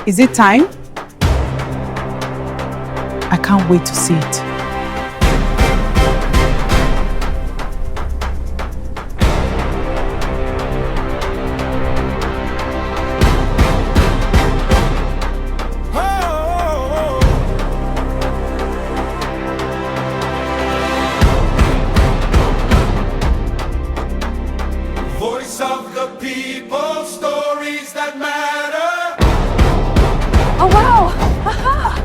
Is it time? I can't wait to see it. Voice of the people, stories that matter. Oh wow! Aha!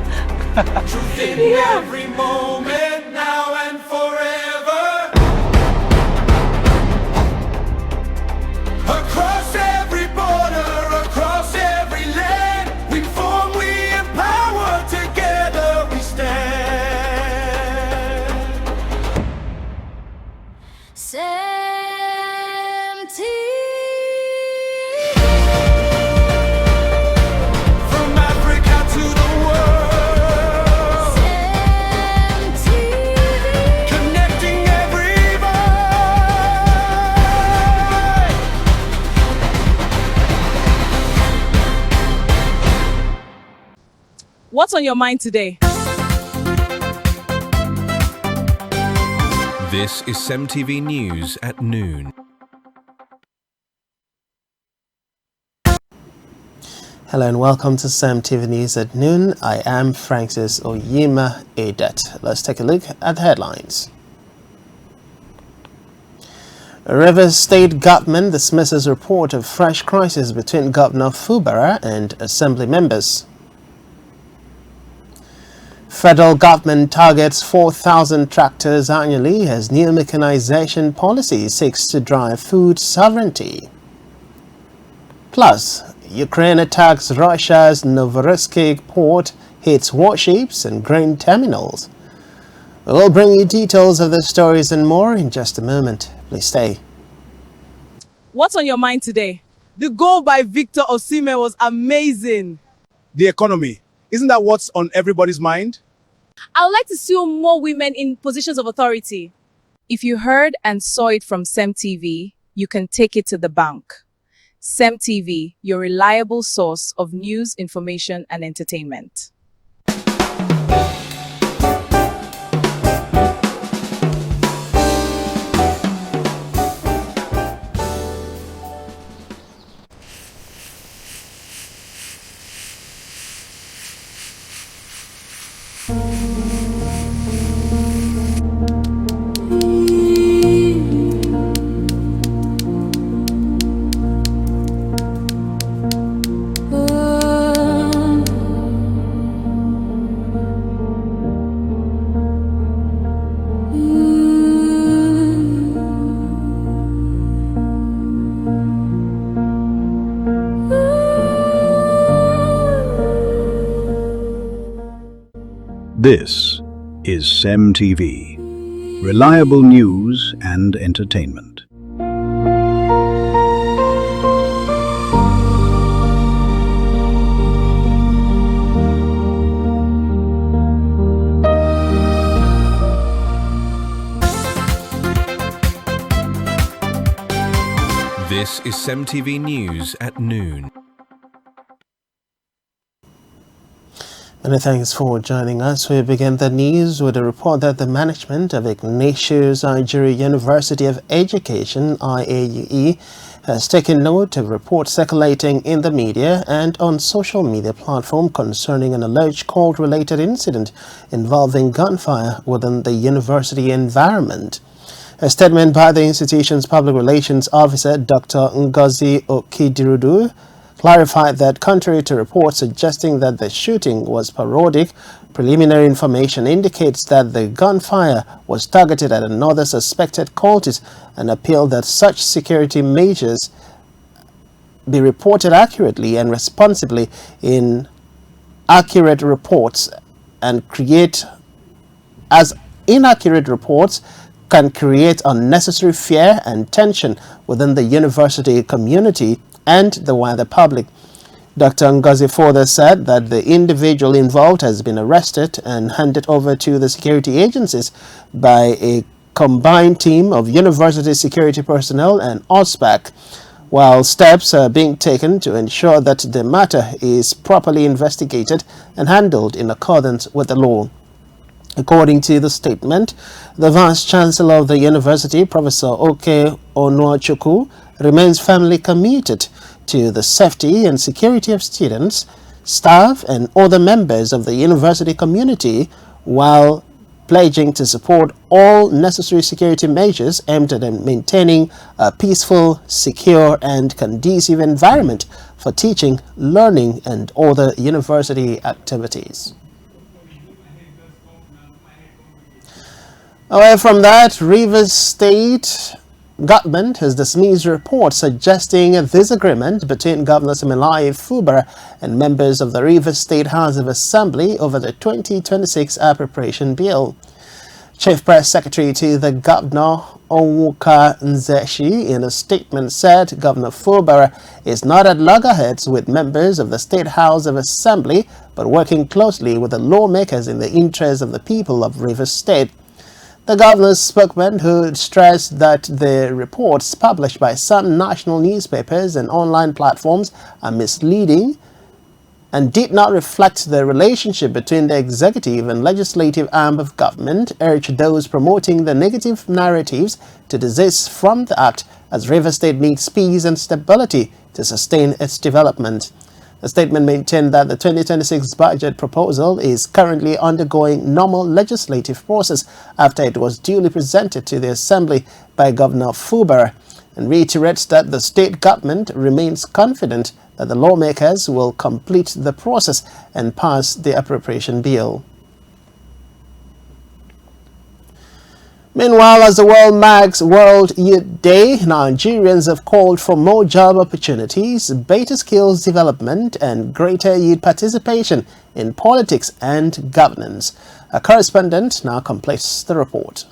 Truth in every moment, now and forever. Across every border, across every land, we form, we empower, together we stand. CEMTV. From Africa to the world, CEMTV. connecting every voice. What's on your mind today? This is CEMTV News at noon. Hello and welcome to CEMTV News at noon. I am Francis Oyima Adet. Let's take a look at the headlines. Rivers State Government dismisses report of fresh crisis between Governor Fubara and Assembly members. Federal government targets 4,000 tractors annually as new mechanization policy seeks to drive food sovereignty. Plus, Ukraine attacks Russia's Novorossiysk port, hits warships and grain terminals. We'll bring you details of the stories and more in just a moment. Please stay. What's on your mind today? The goal by Victor Osimhen was amazing. The economy. Isn't that what's on everybody's mind? I would like to see more women in positions of authority. If you heard and saw it from CEMTV, you can take it to the bank. CEMTV, your reliable source of news, information, and entertainment. This is CEMTV, reliable news and entertainment. This is CEMTV News at noon. Many thanks for joining us. We begin the news with a report that the management of Ignatius Nigeria University of Education, IAUE, has taken note of reports circulating in the media and on social media platform concerning an alleged cult-related incident involving gunfire within the university environment. A statement by the institution's public relations officer, Dr. Ngozi Okidirudu, clarified that contrary to reports suggesting that the shooting was parodic, preliminary information indicates that the gunfire was targeted at another suspected cultist and appealed that such security measures be reported accurately and responsibly in accurate reports and create as inaccurate reports can create unnecessary fear and tension within the university community and the wider public. Dr. Ngozi further said that the individual involved has been arrested and handed over to the security agencies by a combined team of university security personnel and OSPAC. while steps are being taken to ensure that the matter is properly investigated and handled in accordance with the law. According to the statement, the Vice Chancellor of the University, Professor Oke Onuachuku, remains firmly committed to the safety and security of students, staff, and other members of the university community, while pledging to support all necessary security measures aimed at maintaining a peaceful, secure, and conducive environment for teaching, learning, and other university activities. Away from that, Rivers State government has dismissed reports suggesting a disagreement between Governor Similaye Fubara and members of the Rivers State House of Assembly over the 2026 appropriation bill. Chief Press Secretary to the Governor, Onwuka Nzeshi, in a statement said Governor Fubara is not at loggerheads with members of the State House of Assembly, but working closely with the lawmakers in the interest of the people of Rivers State. The governor's spokesman, who stressed that the reports published by some national newspapers and online platforms are misleading and did not reflect the relationship between the executive and legislative arm of government, urged those promoting the negative narratives to desist from the act, as Rivers State needs peace and stability to sustain its development. The statement maintained that the 2026 budget proposal is currently undergoing normal legislative process after it was duly presented to the Assembly by Governor Fubara, and reiterates that the state government remains confident that the lawmakers will complete the process and pass the appropriation bill. Meanwhile, as the world marks World Youth Day, Nigerians have called for more job opportunities, better skills development, and greater youth participation in politics and governance. A correspondent now completes the report.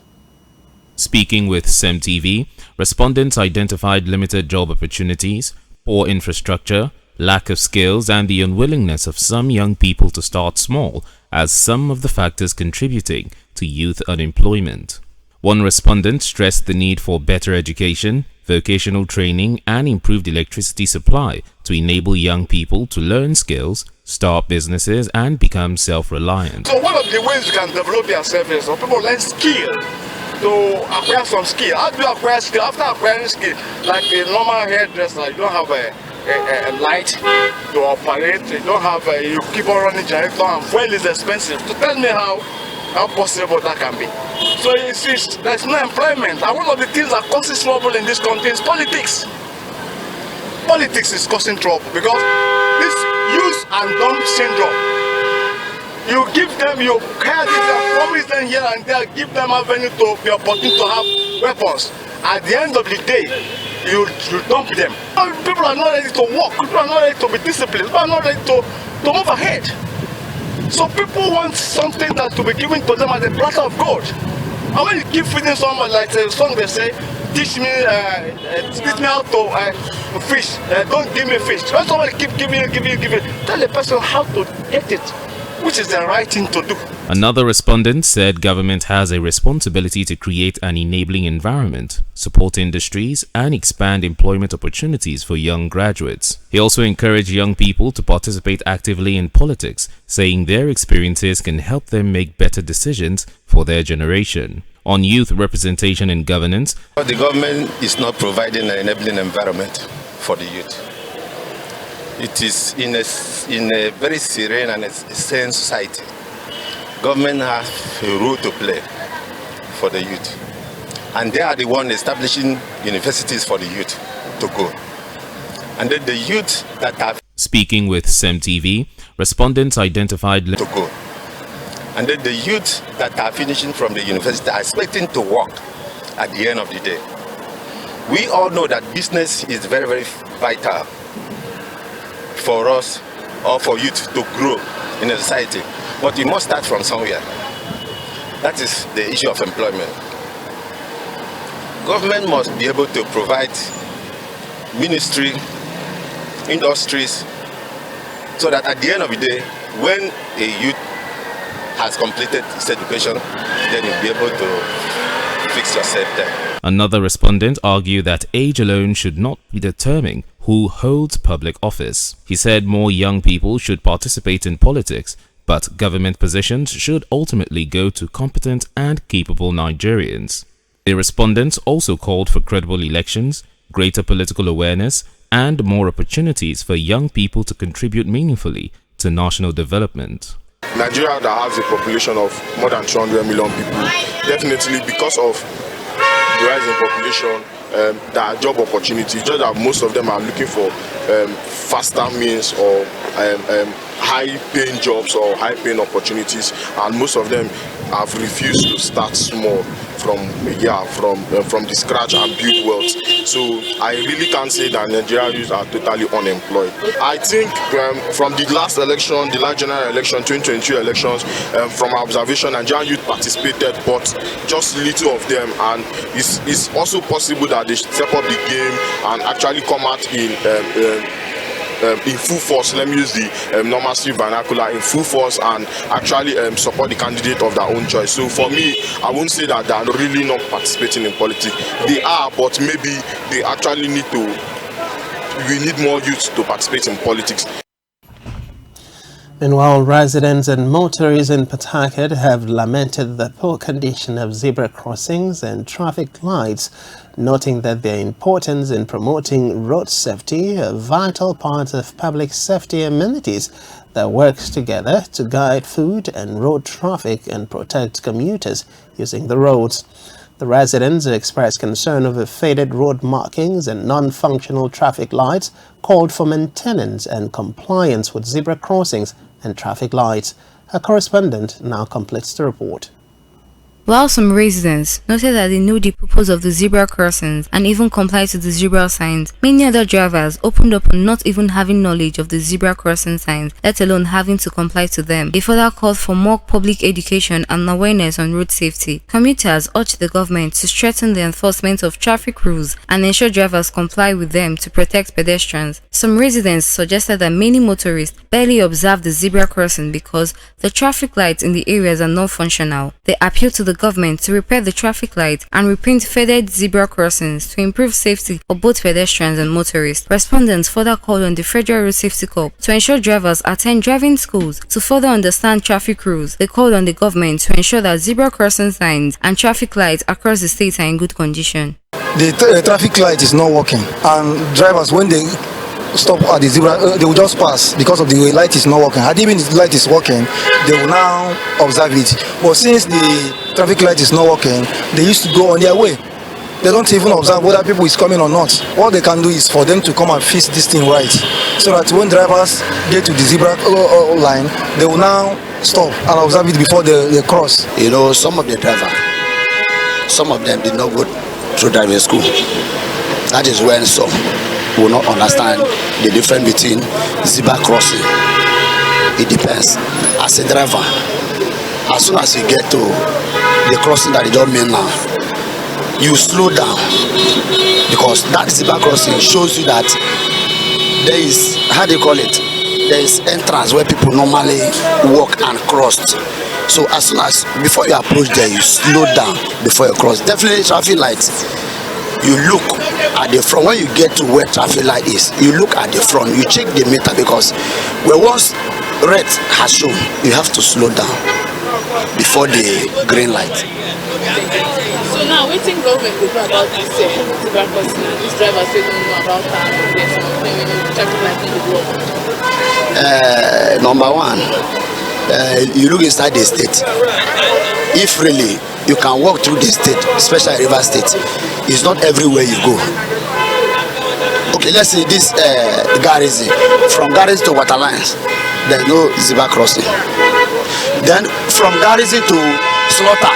Speaking with CEMTV, respondents identified limited job opportunities, poor infrastructure, lack of skills, and the unwillingness of some young people to start small as some of the factors contributing to youth unemployment. One respondent stressed the need for better education, vocational training, and improved electricity supply to enable young people to learn skills, start businesses, and become self-reliant. So one of the ways you can develop yourself is for people learn skill, to acquire some skill. How do you acquire skill? After acquiring skill, like a normal hairdresser, you don't have a light to operate, you don't have you keep on running generator, and fuel is expensive. So tell me how possible that can be. So there's no employment, and one of the things that causes trouble in this country is politics. Politics is causing trouble because this use and dump syndrome. You give them, you care them, promise them here and there, give them avenue to be opportunity to have weapons. At the end of the day, you dump them. People are not ready to work, people are not ready to be disciplined, people are not ready to move ahead. So people want something that to be given to them as a platter of gold. And when you keep feeding someone, like the song they say, teach me how to fish, don't give me fish. When somebody keep giving you, tell the person how to get it, which is the right thing to do. Another respondent said government has a responsibility to create an enabling environment, support industries, and expand employment opportunities for young graduates. He also encouraged young people to participate actively in politics, saying their experiences can help them make better decisions for their generation. On youth representation and governance, the government is not providing an enabling environment for the youth. It is in a very serene and sane society. Government has a role to play for the youth, and they are the one establishing universities for the youth to go. And then the youth that have speaking with CEMTV, respondents identified to go. And then the youth that are finishing from the university are expecting to work at the end of the day. We all know that business is very, very vital for us or for youth to grow in a society. But we must start from somewhere. That is the issue of employment. Government must be able to provide ministry, industries, so that at the end of the day, when a youth has completed his education, then you'll be able to fix yourself there. Another respondent argued that age alone should not determine who holds public office. He said more young people should participate in politics, but government positions should ultimately go to competent and capable Nigerians. The respondents also called for credible elections, greater political awareness, and more opportunities for young people to contribute meaningfully to national development. Nigeria that has a population of more than 200 million people, definitely because of the rise in population, there are job opportunities, just that most of them are looking for faster means or high-paying jobs or high-paying opportunities, and most of them have refused to start small from the scratch and build wealth. So I really can't say that Nigerian youth are totally unemployed. I think from the last election, the last general election, 2022 elections, from our observation, Nigerian youth participated, but just little of them, and it's also possible that they step up the game and actually come out in full force. Let me use the normative vernacular, in full force, and actually support the candidate of their own choice. So for me, I won't say that they are really not participating in politics. They are, but maybe they actually we need more youth to participate in politics. Meanwhile, residents and motorists in Port Harcourt have lamented the poor condition of zebra crossings and traffic lights, noting that their importance in promoting road safety, a vital part of public safety amenities that works together to guide foot and road traffic and protect commuters using the roads. The residents expressed concern over faded road markings and non-functional traffic lights, called for maintenance and compliance with zebra crossings and traffic lights. A correspondent now completes the report. While some residents noted that they know the purpose of the zebra crossings and even comply to the zebra signs, many other drivers opened up on not even having knowledge of the zebra crossing signs, let alone having to comply to them. They further called for more public education and awareness on road safety. Commuters urged the government to strengthen the enforcement of traffic rules and ensure drivers comply with them to protect pedestrians. Some residents suggested that many motorists barely observe the zebra crossing because the traffic lights in the areas are not functional. They appealed to the government to repair the traffic light and repaint faded zebra crossings to improve safety for both pedestrians and motorists. Respondents further called on the Federal Road Safety Corps to ensure drivers attend driving schools to further understand traffic rules. They called on the government to ensure that zebra crossing signs and traffic lights across the state are in good condition. The traffic light is not working, and drivers, when they stop at the zebra, they will just pass because of the light is not working. Had even the light is working, they will now observe it. But since the traffic light is not working, they used to go on their way. They don't even observe whether people is coming or not. What they can do is for them to come and fix this thing right, so that when drivers get to the zebra line, they will now stop and observe it before they cross. You know, some of the drivers, some of them did not go through driving school. That is when some will not understand the difference between zebra crossing. It depends. As a driver, as soon as you get to the crossing that you don't mean now, you slow down, because that zebra crossing shows you that there is, how do you call it, there is entrance where people normally walk and cross. So as soon as, before you approach there, you slow down before you cross. Definitely traffic lights, you look at the front. When you get to where traffic light is, you look at the front, you check the meter, because when once red has shown, you have to slow down before the green light. So now, what think government will do about this zebra crossing and these drivers say don't know about that? There's something traffic light in the work. Number one, you look inside the state. If really you can walk through the state, especially River State, it's not everywhere you go. Okay, let's say this Garrison, from Garrison to Waterlines, there's no zebra crossing. Then from Garrison to Slaughter,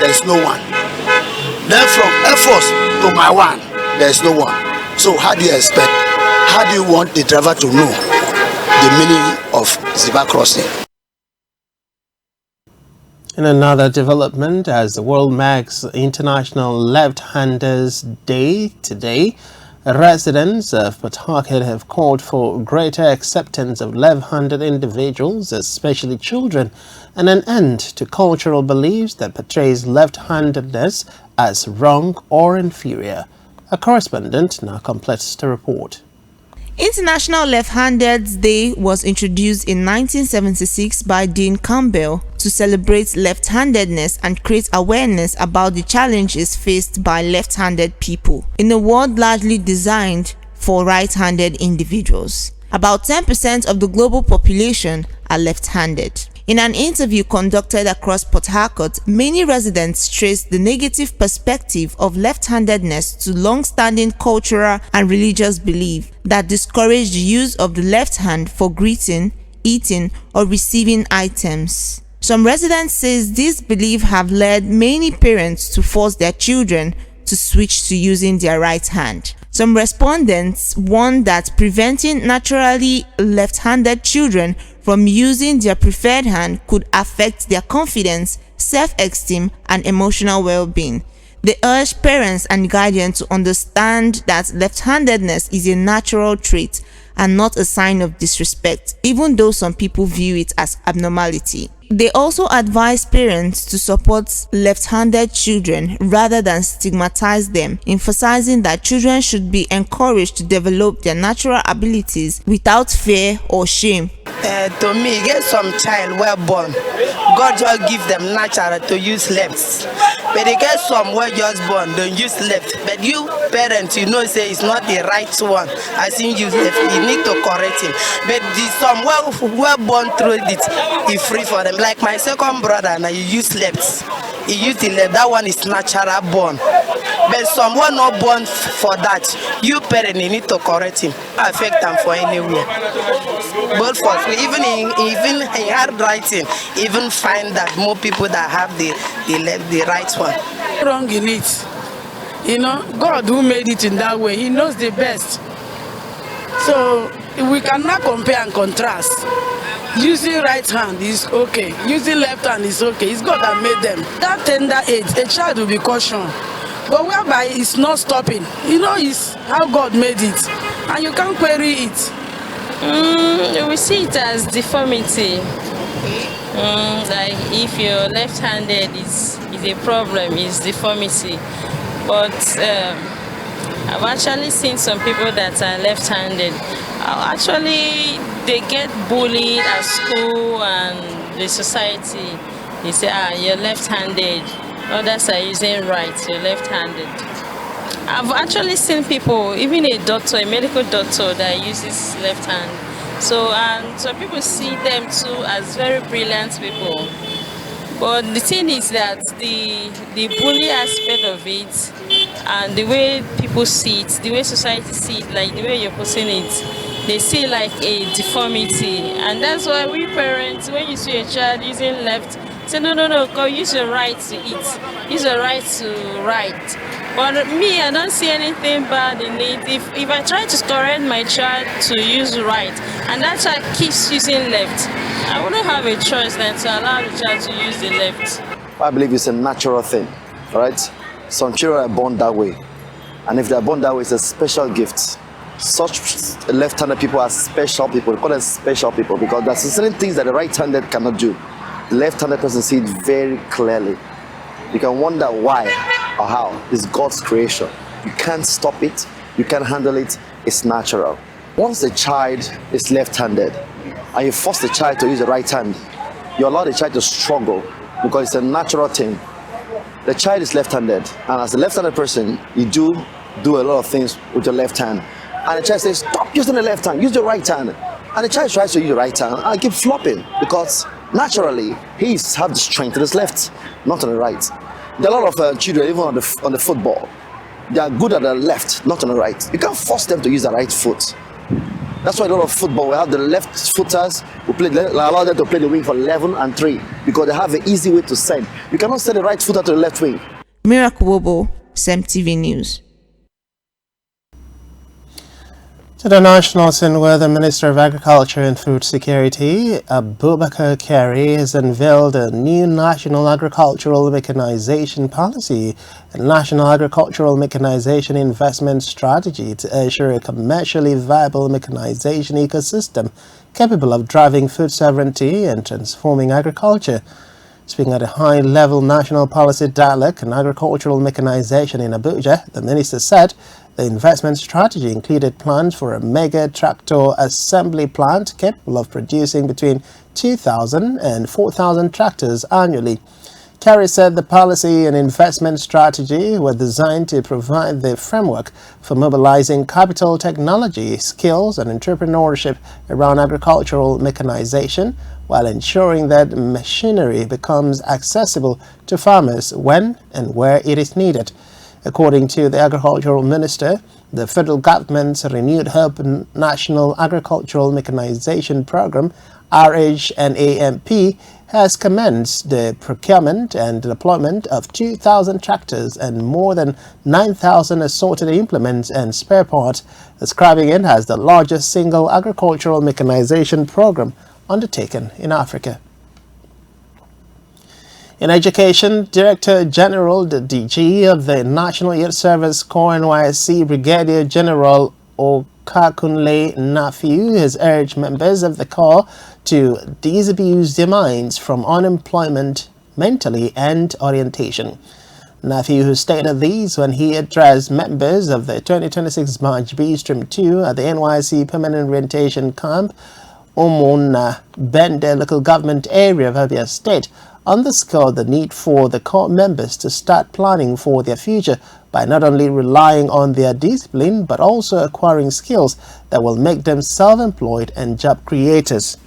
there's no one. Then from Air Force to My One, there's no one. So how do you expect, how do you want the driver to know the meaning of zebra crossing? In another development, as the world marks International Left-Handers Day today, Residents of Port Harcourt have called for greater acceptance of left-handed individuals, especially children, and an end to cultural beliefs that portrays left-handedness as wrong or inferior. A correspondent now completes the report. International Left-Handed Day was introduced in 1976 by Dean Campbell to celebrate left-handedness and create awareness about the challenges faced by left-handed people in a world largely designed for right-handed individuals. About 10% of the global population are left-handed. In an interview conducted across Port Harcourt, many residents traced the negative perspective of left-handedness to long-standing cultural and religious belief that discouraged the use of the left hand for greeting, eating, or receiving items. Some residents say these beliefs have led many parents to force their children to switch to using their right hand. Some respondents warned that preventing naturally left-handed children from using their preferred hand could affect their confidence, self-esteem, and emotional well-being. They urged parents and guardians to understand that left-handedness is a natural trait and not a sign of disrespect, even though some people view it as abnormality. They also advise parents to support left-handed children rather than stigmatize them, emphasizing that children should be encouraged to develop their natural abilities without fear or shame. To me, get some child well born, God just give them natural to use left. But they get some well just born, don't use left. But you parents, you know, say it's not the right one. I think use left. You need to correct him. But the some well born through it is free for them. Like my second brother, now you use left. He used the left. That one is natural born. But someone not born for that. You parents need to correct him. Affect them for anywhere. Both for even in handwriting, even find that more people that have the right one. Wrong in it. You know, God who made it in that way, He knows the best. So we cannot compare and contrast. Using right hand is okay. Using left hand is okay. It's God that made them. That tender age, a child will be cautioned. But whereby it's not stopping. You know, it's how God made it. And you can't query it. We see it as deformity. Like if you're left-handed, is a problem, is deformity. But I've actually seen some people that are left-handed. Actually, they get bullied at school and the society. They say, you're left-handed. Others are using right, you're left-handed. I've actually seen people, even a doctor, a medical doctor that uses left hand. So, and some people see them too as very brilliant people. But the thing is that the bully aspect of it and the way people see it, the way society see it, like the way you're putting it, they see like a deformity. And that's why we parents, when you see a child using left, say no, go use your right to eat, use your right to write. But me, I don't see anything bad in it. If I try to correct my child to use right, and that child keeps using left, I wouldn't have a choice than to allow the child to use the left. I believe it's a natural thing, right? Some children are born that way, and if they're born that way, it's a special gift. Such left-handed people are special people. We call them special people because there's certain things that the right-handed cannot do. The left-handed person sees it very clearly. You can wonder why or how. It's God's creation. You can't stop it. You can't handle it. It's natural. Once the child is left-handed and you force the child to use the right hand, you allow the child to struggle because it's a natural thing. The child is left-handed, and as a left-handed person, you do a lot of things with your left hand. And the child says, stop using the left hand, use the right hand. And the child tries to use the right hand and keep flopping because naturally, he has the strength in his left, not on the right. There are a lot of children, even on the football, they are good at the left, not on the right. You can't force them to use the right foot. That's why a lot of football, we have the left footers who allow them to play the wing for 11 and 3 because they have an easy way to send. You cannot send the right footer to the left wing. Miracle Wobo, CEMTV News. To the national scene where the Minister of Agriculture and Food Security, Abubakar Kari, has unveiled a new national agricultural mechanization policy and national agricultural mechanization investment strategy to ensure a commercially viable mechanization ecosystem capable of driving food sovereignty and transforming agriculture. Speaking at a high-level national policy dialogue on agricultural mechanization in Abuja, the minister said the investment strategy included plans for a mega tractor assembly plant capable of producing between 2,000 and 4,000 tractors annually. Kerry said the policy and investment strategy were designed to provide the framework for mobilizing capital, technology, skills, and entrepreneurship around agricultural mechanization, while ensuring that machinery becomes accessible to farmers when and where it is needed. According to the Agricultural Minister, the federal government's renewed Hope National Agricultural Mechanization Program, RHNAMP, has commenced the procurement and deployment of 2,000 tractors and more than 9,000 assorted implements and spare parts, describing it as the largest single agricultural mechanization program undertaken in Africa. In education, Director General, the DG of the National Youth Service Corps NYSC, Brigadier General Okakunle Nafiu, has urged members of the Corps to disabuse their minds from unemployment mentally and orientation. Nafiu, who stated these when he addressed members of the 2026 March B Stream 2 at the NYSC Permanent Orientation Camp, Omona Bende local government area of Abia State, underscored the need for the Corps members to start planning for their future by not only relying on their discipline but also acquiring skills that will make them self-employed and job creators.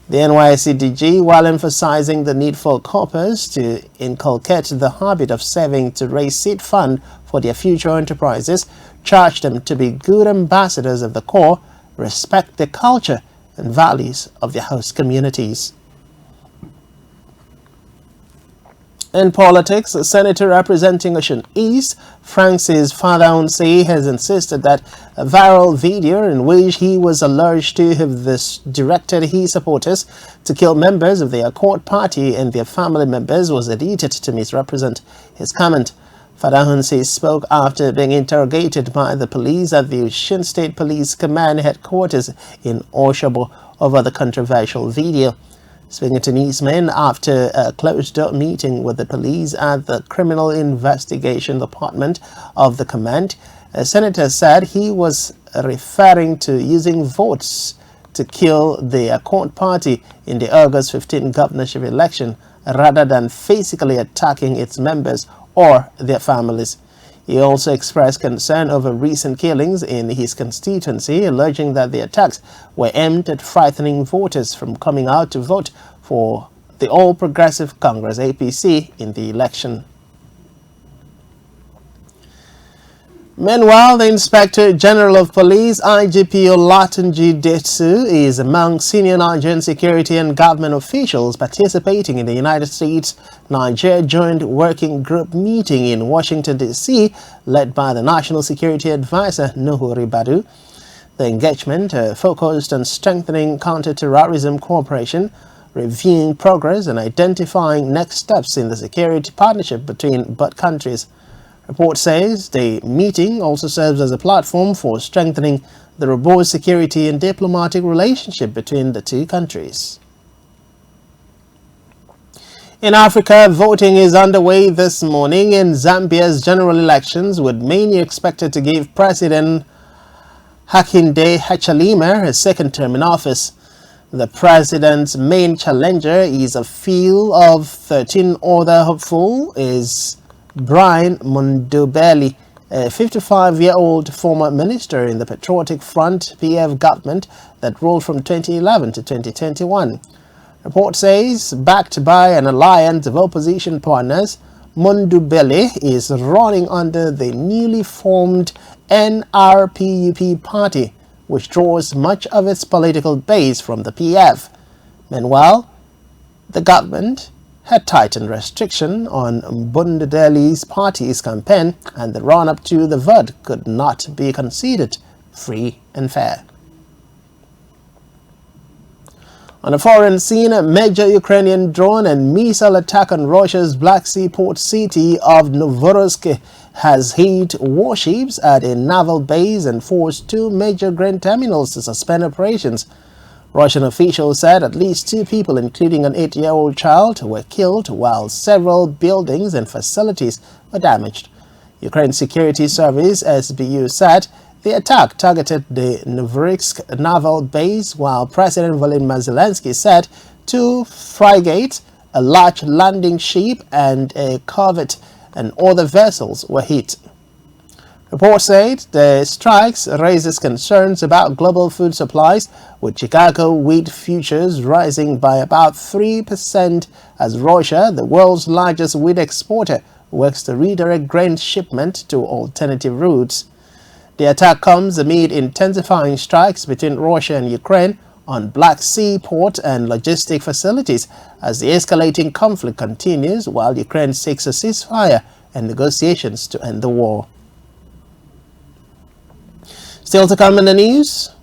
The NYSC DG, while emphasizing the need for corpers to inculcate the habit of saving to raise seed fund for their future enterprises, charged them to be good ambassadors of the Corps, respect the culture and values of their host communities. In politics, a senator representing Osun East, Francis Fadaunsi, has insisted that a viral video in which he was alleged to have directed his supporters to kill members of the Accord Party and their family members was edited to misrepresent his comment. Fadaunsi spoke after being interrogated by the police at the Osun State Police Command headquarters in Oshobo over the controversial video. Speaking to newsmen after a closed-door meeting with the police at the Criminal Investigation Department of the command, a senator said he was referring to using votes to kill the Accord Party in the August 15 governorship election rather than physically attacking its members or their families. He also expressed concern over recent killings in his constituency, alleging that the attacks were aimed at frightening voters from coming out to vote for the All Progressive Congress APC in the election. Meanwhile, the Inspector General of Police, IGP Olatunji Detsu, is among senior Nigerian security and government officials participating in the United States-Nigeria Joint Working Group meeting in Washington, D.C., led by the National Security Advisor, Nuhu Ribadu. The engagement focused on strengthening counter-terrorism cooperation, reviewing progress, and identifying next steps in the security partnership between both countries. Report says the meeting also serves as a platform for strengthening the robust security and diplomatic relationship between the two countries. In Africa, voting is underway this morning in Zambia's general elections, with many expected to give President Hakainde Hichilema a second term in office. The president's main challenger is a field of 13 other hopefuls is Brian Mondobelli, a 55-year-old former minister in the Patriotic Front PF government that ruled from 2011 to 2021. Report says, backed by an alliance of opposition partners, Mondobelli is running under the newly formed NRPUP party, which draws much of its political base from the PF. Meanwhile, the government had tightened restriction on Mondobelli's party's campaign, and the run-up to the vote could not be considered free and fair. On a foreign scene, a major Ukrainian drone and missile attack on Russia's Black Sea port city of Novorossiysk has hit warships at a naval base and forced two major grain terminals to suspend operations. Russian officials said at least 2 people, including an 8-year-old child, were killed, while several buildings and facilities were damaged. Ukraine Security Service (SBU) said the attack targeted the Novorossiysk naval base, while President Volodymyr Zelensky said 2 frigates, a large landing ship, and a corvette and other vessels were hit. Reports said the strikes raises concerns about global food supplies, with Chicago wheat futures rising by about 3% as Russia, the world's largest wheat exporter, works to redirect grain shipment to alternative routes. The attack comes amid intensifying strikes between Russia and Ukraine on Black Sea port and logistic facilities as the escalating conflict continues, while Ukraine seeks a ceasefire and negotiations to end the war. Still to come in the news,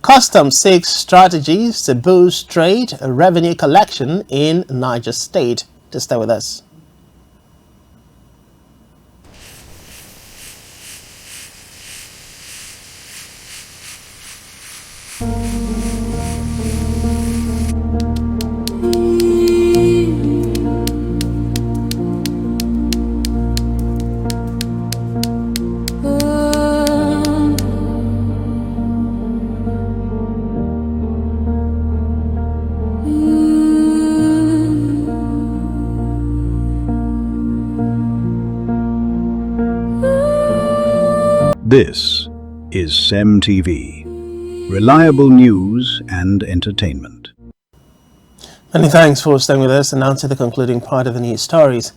Customs seeks strategies to boost trade revenue collection in Niger State. To stay with us. This is CEMTV, reliable news and entertainment. Many thanks for staying with us, and now to the concluding part of the news stories.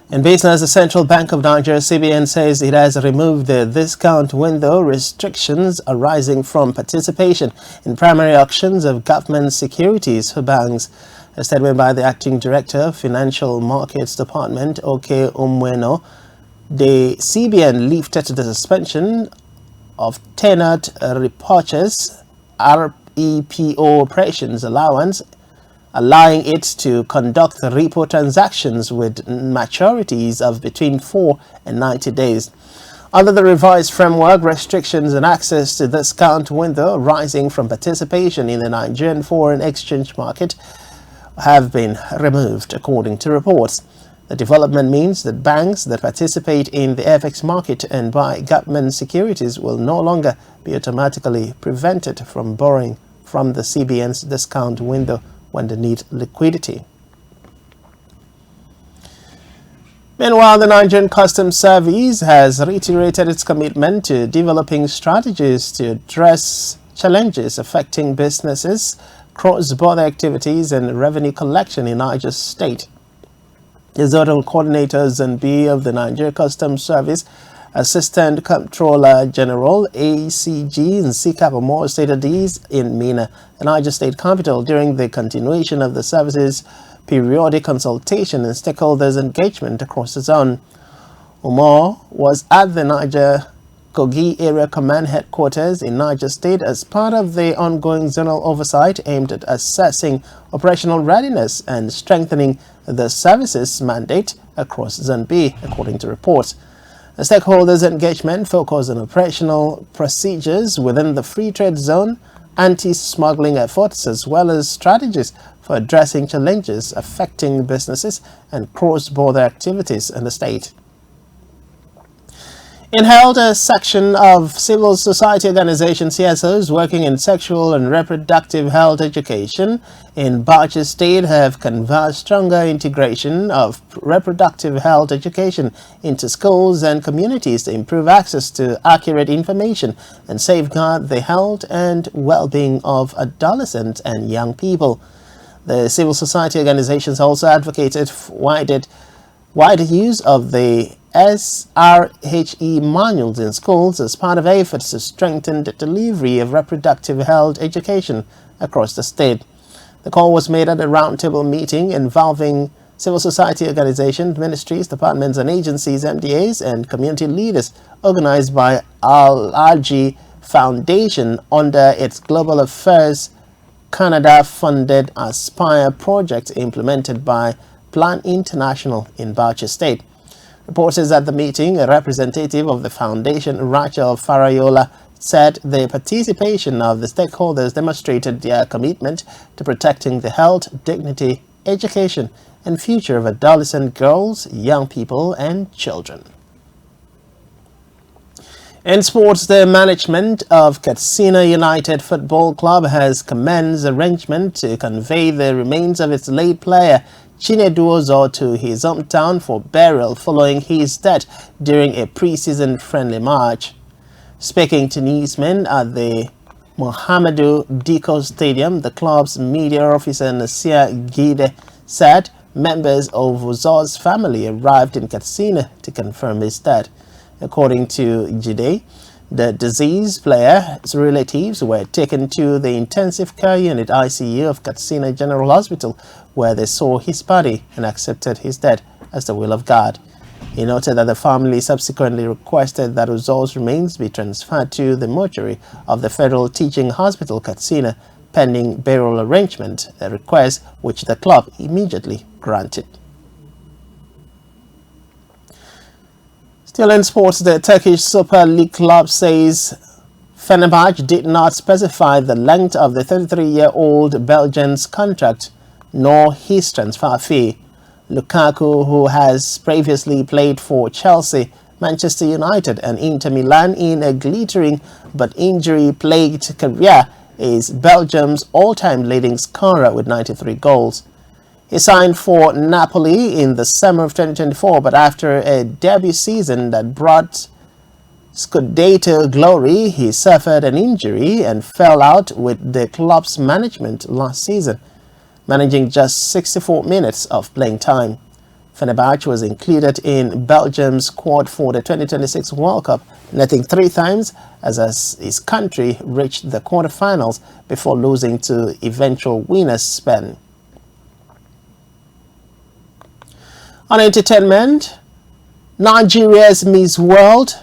In business, the Central Bank of Nigeria, CBN, says it has removed the discount window restrictions arising from participation in primary auctions of government securities for banks. A statement by the Acting Director of Financial Markets Department, Oke Umweno, the CBN lifted the suspension of tenured repurchase REPO operations allowance, allowing it to conduct repo transactions with maturities of between 4 and 90 days. Under the revised framework, restrictions on access to discount window arising from participation in the Nigerian foreign exchange market have been removed, according to reports. The development means that banks that participate in the FX market and buy government securities will no longer be automatically prevented from borrowing from the CBN's discount window when they need liquidity. Meanwhile, the Nigerian Customs Service has reiterated its commitment to developing strategies to address challenges affecting businesses, cross-border activities, and revenue collection in Niger State. The Zonal Coordinators and B of the Nigeria Customs Service, Assistant Comptroller General ACG Nsika Pomo, stated these in Mina, the Niger State capital, during the continuation of the service's periodic consultation and stakeholders engagement across the zone. Umar was at the Niger Kogi Area Command Headquarters in Niger State as part of the ongoing zonal oversight aimed at assessing operational readiness and strengthening the service's mandate across Zone B, according to reports. The stakeholders' engagement focused on operational procedures within the free trade zone, anti-smuggling efforts, as well as strategies for addressing challenges affecting businesses and cross-border activities in the state. In held, a section of civil society organization CSOs working in sexual and reproductive health education in Bauchi State have conversed stronger integration of reproductive health education into schools and communities to improve access to accurate information and safeguard the health and well-being of adolescents and young people. The civil society organizations also advocated wider use of the SRHE manuals in schools as part of efforts to strengthen the delivery of reproductive health education across the state. The call was made at a roundtable meeting involving Civil society organizations, ministries, departments and agencies, MDAs, and community leaders organized by Al-Alji Foundation under its Global Affairs Canada-funded Aspire project implemented by Plan International in Bauchi State. Reporters at the meeting, a representative of the foundation, Rachel Farayola, said the participation of the stakeholders demonstrated their commitment to protecting the health, dignity, education, and future of adolescent girls, young people, and children. In sports, the management of Katsina United Football Club has commenced arrangement to convey the remains of its late player Chinedu Ozo to his hometown for burial following his death during a pre-season friendly match. Speaking to newsmen at the Mohamedou Diko Stadium, the club's media officer Nasir Gide said members of Ozo's family arrived in Katsina to confirm his death. According to Gide, the deceased player's relatives were taken to the intensive care unit ICU of Katsina General Hospital, where they saw his body and accepted his death as the will of God. He noted that the family subsequently requested that Ozo's remains be transferred to the mortuary of the Federal Teaching Hospital Katsina pending burial arrangement, a request which the club immediately granted. Still in sports, the Turkish Super League club says Fenerbahce did not specify the length of the 33-year-old Belgian's contract nor his transfer fee. Lukaku, who has previously played for Chelsea, Manchester United and Inter Milan in a glittering but injury-plagued career, is Belgium's all-time leading scorer with 93 goals. He signed for Napoli in the summer of 2024, but after a debut season that brought Scudetto glory, he suffered an injury and fell out with the club's management last season, managing just 64 minutes of playing time. Fenerbahce was included in Belgium's squad for the 2026 World Cup, netting 3 times as his country reached the quarterfinals before losing to eventual winners Spain. On entertainment, Nigeria's Miss World,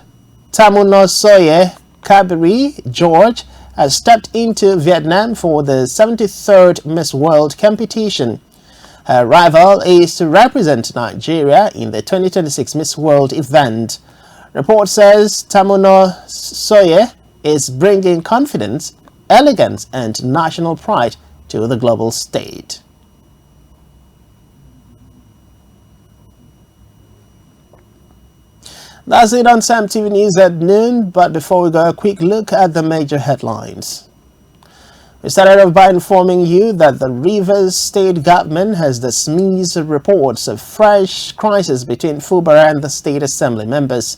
Tamunosoye Kabiri George, has stepped into Vietnam for the 73rd Miss World competition. Her rival is to represent Nigeria in the 2026 Miss World event. Report says Tamunosoye is bringing confidence, elegance, and national pride to the global stage. That's it on CEMTV News at noon, but before we go, a quick look at the major headlines. We started off by informing you that the Rivers State government has dismissed reports of fresh crisis between Fubara and the State Assembly members.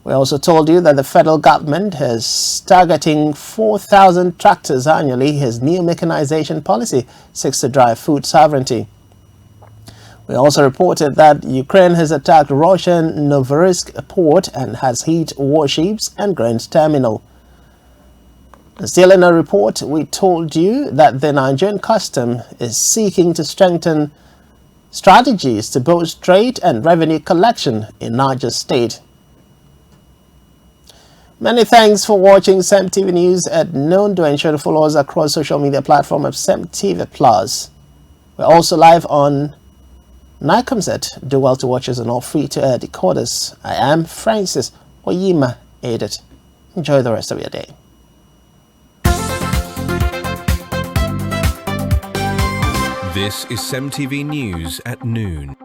We also told you that the federal government is targeting 4,000 tractors annually as new mechanization policy seeks to drive food sovereignty. We also reported that Ukraine has attacked Russian Novorossiysk port and has hit warships and grain terminal. Still in a report, we told you that the Nigerian custom is seeking to strengthen strategies to boost trade and revenue collection in Niger State. Many thanks for watching CEMTV News at noon. Do ensure to follow us across social media platform of CEMTV+. We're also live on Nicomset. Do well to watch us on all free-to-air decoders. I am Francis Oyima Edit. Enjoy the rest of your day. This is CEMTV News at noon.